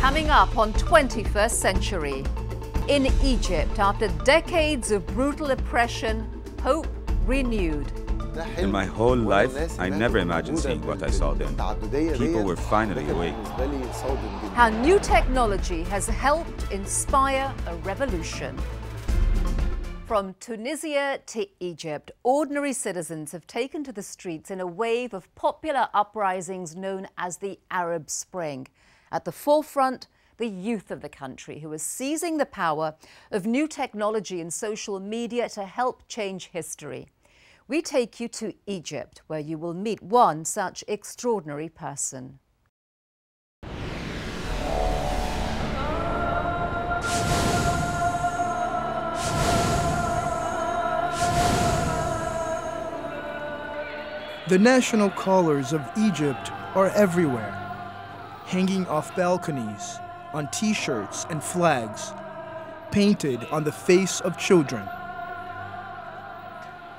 Coming up on 21st Century. In Egypt, after decades of brutal oppression, hope renewed. In my whole life, I never imagined seeing what I saw then. People were finally awake. How new technology has helped inspire a revolution. From Tunisia to Egypt, ordinary citizens have taken to the streets in a wave of popular uprisings known as the Arab Spring. At the forefront, the youth of the country, who are seizing the power of new technology and social media to help change history. We take you to Egypt, where you will meet one such extraordinary person. The national colors of Egypt are everywhere, hanging off balconies, on T-shirts and flags, painted on the face of children.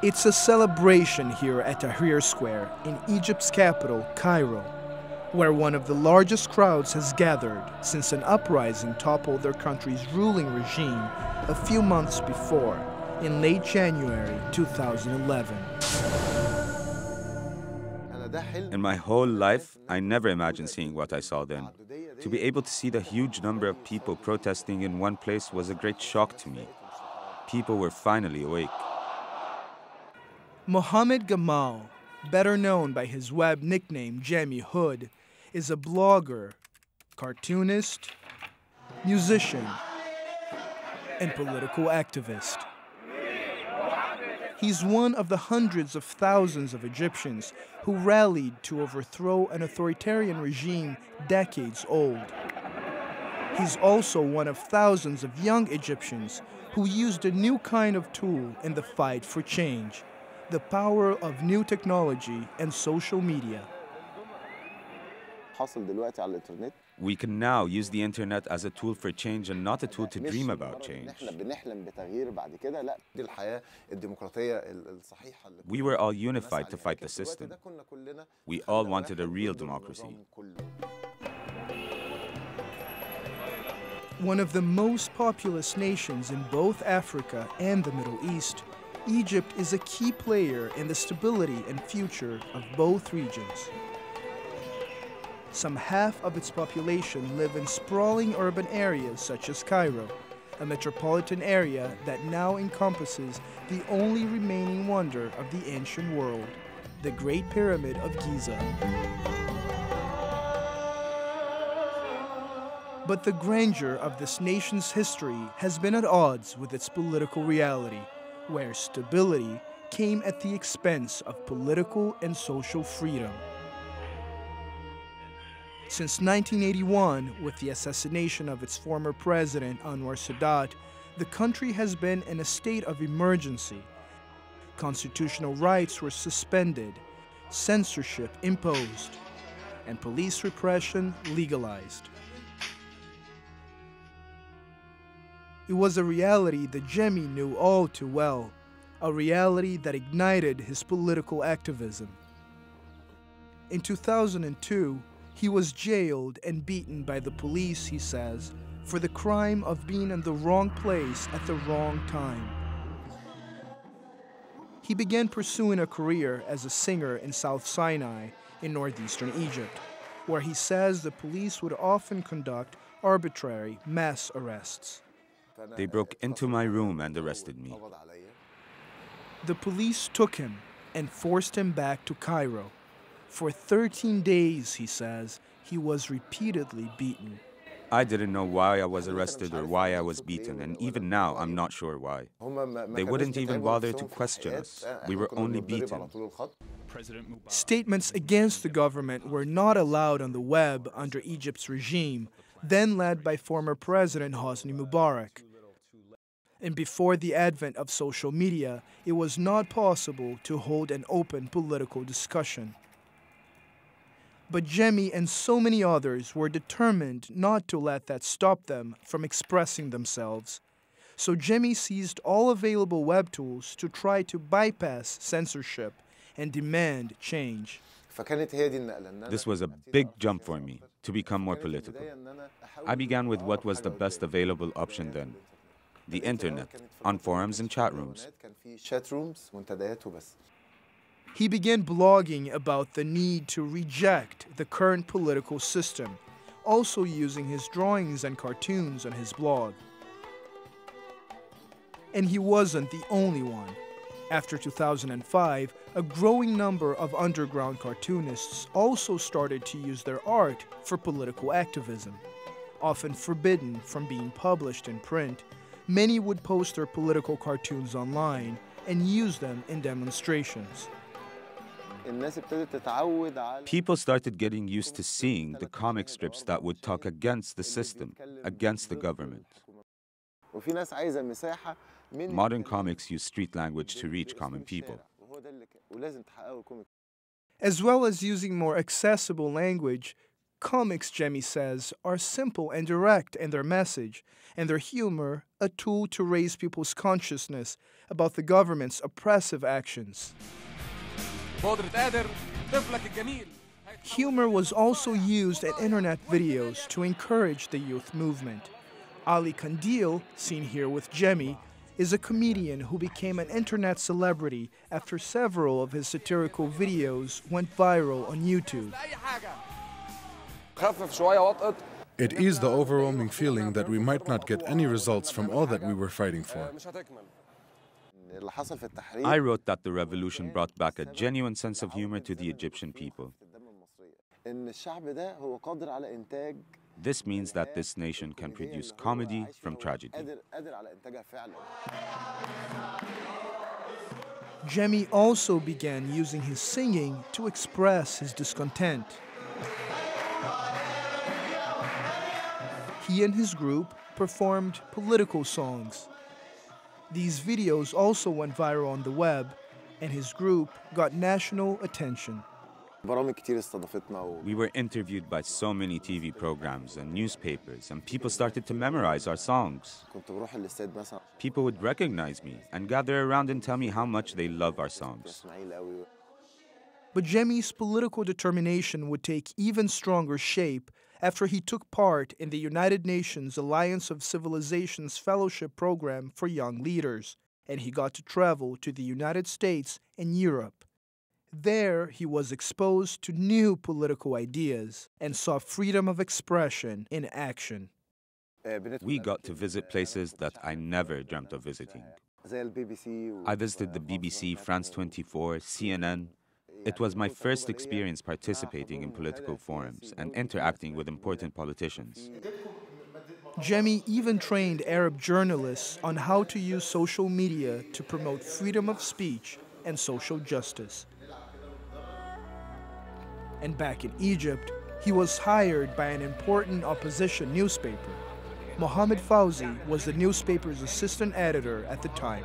It's a celebration here at Tahrir Square in Egypt's capital, Cairo, where one of the largest crowds has gathered since an uprising toppled their country's ruling regime a few months before, in late January 2011. In my whole life, I never imagined seeing what I saw then. To be able to see the huge number of people protesting in one place was a great shock to me. People were finally awake. Mohamed Gamal, better known by his web nickname Jammy Hood, is a blogger, cartoonist, musician, and political activist. He's one of the hundreds of thousands of Egyptians who rallied to overthrow an authoritarian regime decades old. He's also one of thousands of young Egyptians who used a new kind of tool in the fight for change, the power of new technology and social media. We can now use the internet as a tool for change and not a tool to dream about change. We were all unified to fight the system. We all wanted a real democracy. One of the most populous nations in both Africa and the Middle East, Egypt is a key player in the stability and future of both regions. Some half of its population live in sprawling urban areas such as Cairo, a metropolitan area that now encompasses the only remaining wonder of the ancient world, the Great Pyramid of Giza. But the grandeur of this nation's history has been at odds with its political reality, where stability came at the expense of political and social freedom. Since 1981, with the assassination of its former president, Anwar Sadat, the country has been in a state of emergency. Constitutional rights were suspended, censorship imposed, and police repression legalized. It was a reality that Jemmy knew all too well, a reality that ignited his political activism. In 2002, he was jailed and beaten by the police, he says, for the crime of being in the wrong place at the wrong time. He began pursuing a career as a singer in South Sinai in northeastern Egypt, where he says the police would often conduct arbitrary mass arrests. They broke into my room and arrested me. The police took him and forced him back to Cairo. For 13 days, he says, he was repeatedly beaten. I didn't know why I was arrested or why I was beaten, and even now I'm not sure why. They wouldn't even bother to question us. We were only beaten. Statements against the government were not allowed on the web under Egypt's regime, then led by former President Hosni Mubarak. And before the advent of social media, it was not possible to hold an open political discussion. But Jemmy and so many others were determined not to let that stop them from expressing themselves. So Jemmy seized all available web tools to try to bypass censorship and demand change. This was a big jump for me, to become more political. I began with what was the best available option then, the internet, on forums and chat rooms. He began blogging about the need to reject the current political system, also using his drawings and cartoons on his blog. And he wasn't the only one. After 2005, a growing number of underground cartoonists also started to use their art for political activism. Often forbidden from being published in print, many would post their political cartoons online and use them in demonstrations. People started getting used to seeing the comic strips that would talk against the system, against the government. Modern comics use street language to reach common people. As well as using more accessible language, comics, Jemmy says, are simple and direct in their message, and their humor a tool to raise people's consciousness about the government's oppressive actions. Humor was also used in internet videos to encourage the youth movement. Ali Kandil, seen here with Jemmy, is a comedian who became an internet celebrity after several of his satirical videos went viral on YouTube. It is the overwhelming feeling that we might not get any results from all that we were fighting for. I wrote that the revolution brought back a genuine sense of humor to the Egyptian people. This means that this nation can produce comedy from tragedy. Jemmy also began using his singing to express his discontent. He and his group performed political songs. These videos also went viral on the web, and his group got national attention. We were interviewed by so many TV programs and newspapers, and people started to memorize our songs. People would recognize me and gather around and tell me how much they love our songs. But Jemmy's political determination would take even stronger shape after he took part in the United Nations Alliance of Civilizations Fellowship Program for Young Leaders, and he got to travel to the United States and Europe. There, he was exposed to new political ideas and saw freedom of expression in action. We got to visit places that I never dreamt of visiting. I visited the BBC, France 24, CNN. It was my first experience participating in political forums and interacting with important politicians. Jemmy even trained Arab journalists on how to use social media to promote freedom of speech and social justice. And back in Egypt, he was hired by an important opposition newspaper. Mohammed Fawzi was the newspaper's assistant editor at the time.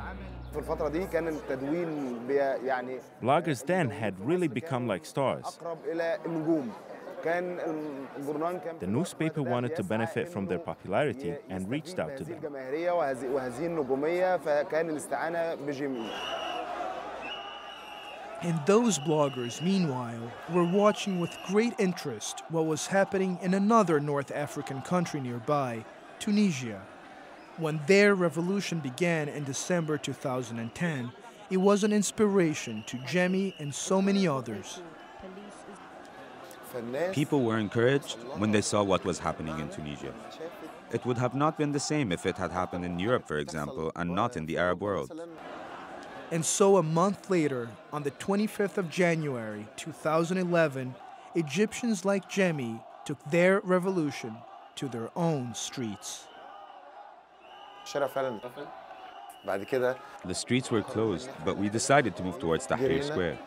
Bloggers then had really become like stars. The newspaper wanted to benefit from their popularity and reached out to them. And those bloggers, meanwhile, were watching with great interest what was happening in another North African country nearby, Tunisia. When their revolution began in December 2010, it was an inspiration to Jemmy and so many others. People were encouraged when they saw what was happening in Tunisia. It would have not been the same if it had happened in Europe, for example, and not in the Arab world. And so a month later, on the 25th of January 2011, Egyptians like Jemmy took their revolution to their own streets. The streets were closed, but we decided to move towards Tahrir Square.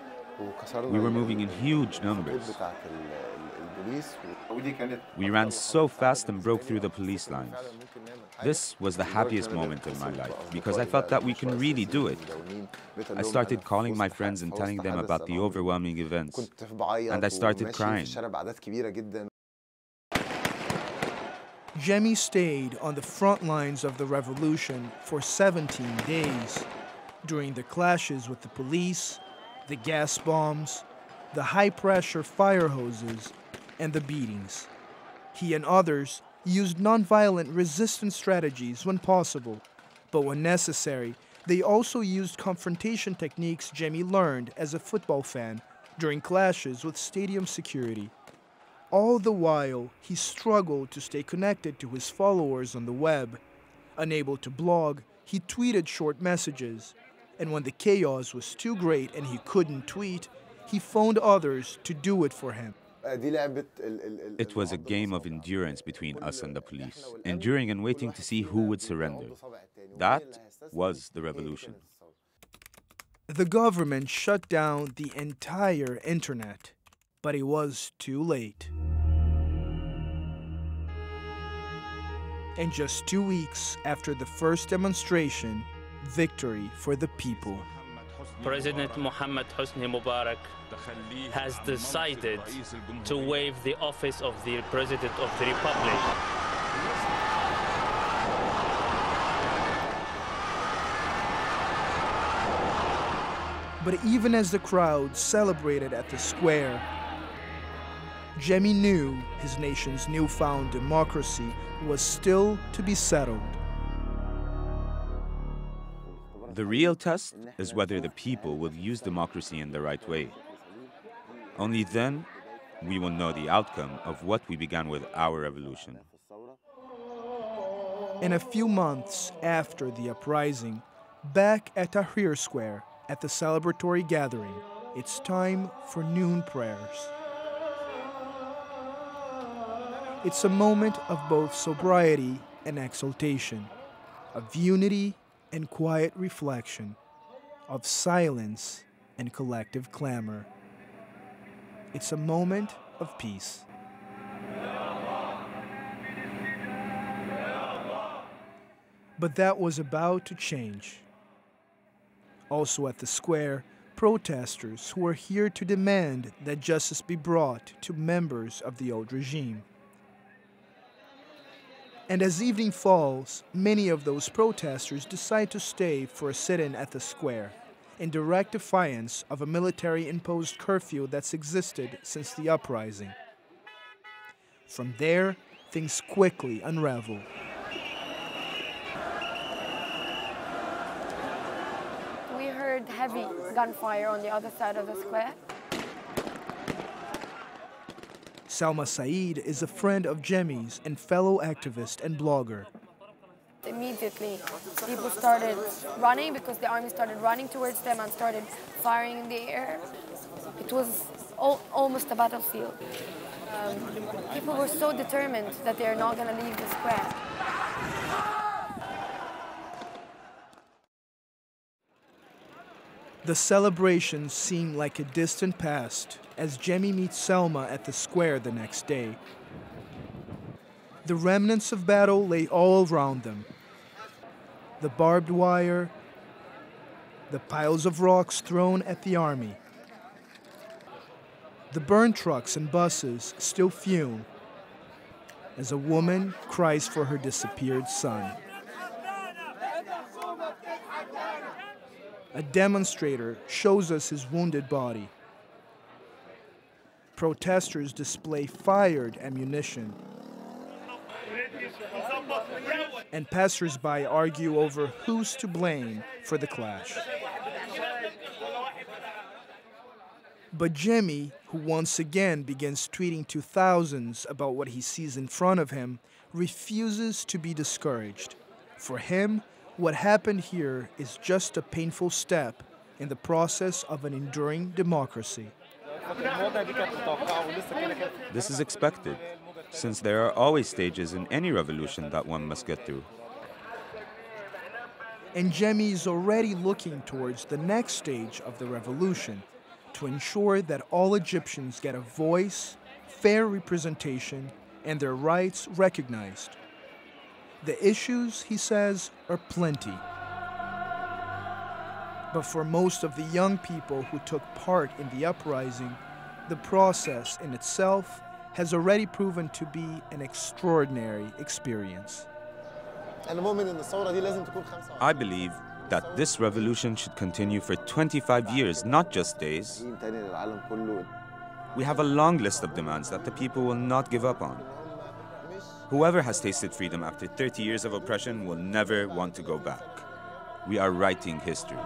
We were moving in huge numbers. We ran so fast and broke through the police lines. This was the happiest moment in my life because I felt that we can really do it. I started calling my friends and telling them about the overwhelming events, and I started crying. Jemmy stayed on the front lines of the revolution for 17 days. During the clashes with the police, the gas bombs, the high-pressure fire hoses, and the beatings. He and others used nonviolent resistance strategies when possible, but when necessary, they also used confrontation techniques Jemmy learned as a football fan during clashes with stadium security. All the while, he struggled to stay connected to his followers on the web. Unable to blog, he tweeted short messages, and when the chaos was too great and he couldn't tweet, he phoned others to do it for him. It was a game of endurance between us and the police, enduring and waiting to see who would surrender. That was the revolution. The government shut down the entire internet, but it was too late. And just 2 weeks after the first demonstration, victory for the people. President Mohammed Hosni Mubarak has decided to waive the office of the President of the Republic. But even as the crowd celebrated at the square, Jemmy knew his nation's newfound democracy was still to be settled. The real test is whether the people will use democracy in the right way. Only then we will know the outcome of what we began with our revolution. In a few months after the uprising, back at Tahrir Square at the celebratory gathering, it's time for noon prayers. It's a moment of both sobriety and exaltation, of unity and quiet reflection, of silence and collective clamor. It's a moment of peace. But that was about to change. Also at the square, protesters who were here to demand that justice be brought to members of the old regime. And as evening falls, many of those protesters decide to stay for a sit-in at the square, in direct defiance of a military-imposed curfew that's existed since the uprising. From there, things quickly unravel. We heard heavy gunfire on the other side of the square. Salma Saeed is a friend of Jemmy's and fellow activist and blogger. Immediately, people started running because the army started running towards them and started firing in the air. It was almost a battlefield. People were so determined that they are not going to leave the square. The celebrations seem like a distant past as Jemmy meets Salma at the square the next day. The remnants of battle lay all around them. The barbed wire, the piles of rocks thrown at the army. The burned trucks and buses still fume as a woman cries for her disappeared son. A demonstrator shows us his wounded body. Protesters display fired ammunition. And passers-by argue over who's to blame for the clash. But Jemmy, who once again begins tweeting to thousands about what he sees in front of him, refuses to be discouraged. For him, what happened here is just a painful step in the process of an enduring democracy. This is expected, since there are always stages in any revolution that one must get through. And Jemmy is already looking towards the next stage of the revolution to ensure that all Egyptians get a voice, fair representation, and their rights recognized. The issues, he says, are plenty. But for most of the young people who took part in the uprising, the process in itself has already proven to be an extraordinary experience. I believe that this revolution should continue for 25 years, not just days. We have a long list of demands that the people will not give up on. Whoever has tasted freedom after 30 years of oppression will never want to go back. We are writing history.